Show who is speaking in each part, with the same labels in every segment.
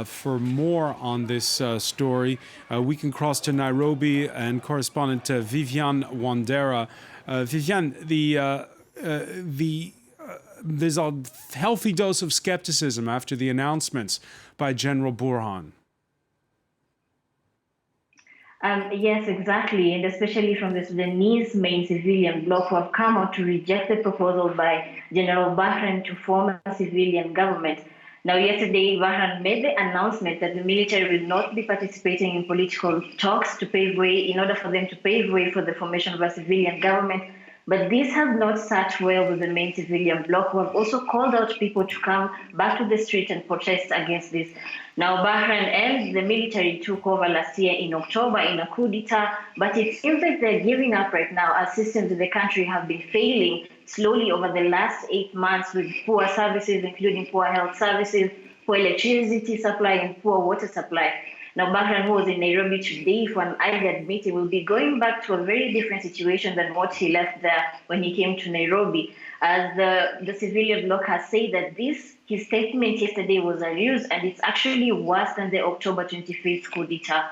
Speaker 1: For more on this story, we can cross to Nairobi and correspondent Viviane Wandera. Viviane, there's a healthy dose of skepticism after the announcements by General Burhan.
Speaker 2: Yes, exactly, and especially from the Sudanese main civilian bloc who have come out to reject the proposal by General Burhan to form a civilian government. Now, yesterday, Burhan made the announcement that the military will not be participating in political talks to pave way, in order for them to pave way for the formation of a civilian government. But this has not sat well with the main civilian bloc, who have also called out people to come back to the street and protest against this. Now, Bahrain and the military took over last year in October in a coup d'etat, but it seems like they're giving up right now, as systems in the country have been failing slowly over the last 8 months with poor services, including poor health services, poor electricity supply, and poor water supply. Now, Bahrain, who was in Nairobi today for an IGAD meeting, will be going back to a very different situation than what he left there when he came to Nairobi. As the civilian bloc has said that his statement yesterday was a ruse, and it's actually worse than the October 25th coup d'etat.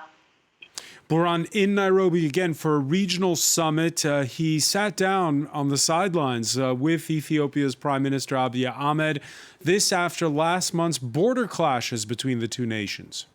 Speaker 1: Burhan in Nairobi again for a regional summit. He sat down on the sidelines with Ethiopia's Prime Minister Abiy Ahmed. This after last month's border clashes between the two nations.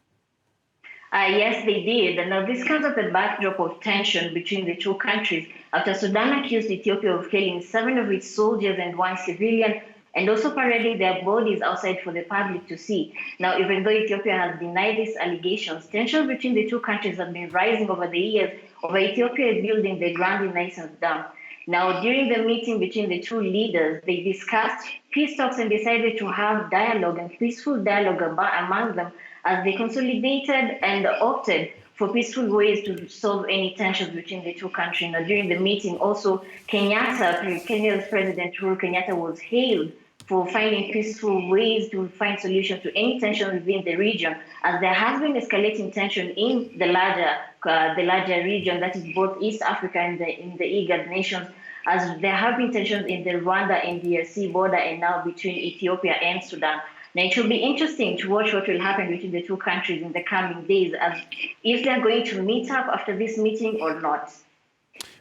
Speaker 2: Yes, they did. Now, this comes at the backdrop of tension between the two countries after Sudan accused Ethiopia of killing 7 of its soldiers and 1 civilian, and also parading their bodies outside for the public to see. Now, even though Ethiopia has denied these allegations, tensions between the two countries have been rising over the years over Ethiopia building the Grand Renaissance Dam. Now, during the meeting between the two leaders, they discussed peace talks and decided to have dialogue and peaceful dialogue among them as they consolidated and opted for peaceful ways to solve any tensions between the two countries. Now, during the meeting, also, Kenya's President Uhuru Kenyatta was hailed for finding peaceful ways to find solutions to any tension within the region, as there has been escalating tension in the larger region, that is both East Africa and in the IGAD nations, as there have been tensions in the Rwanda and DRC border and now between Ethiopia and Sudan. Now, it will be interesting to watch what will happen between the two countries in the coming days, as if they're going to meet up after this meeting or not.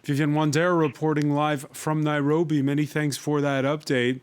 Speaker 1: Viviane Wandera reporting live from Nairobi. Many thanks for that update.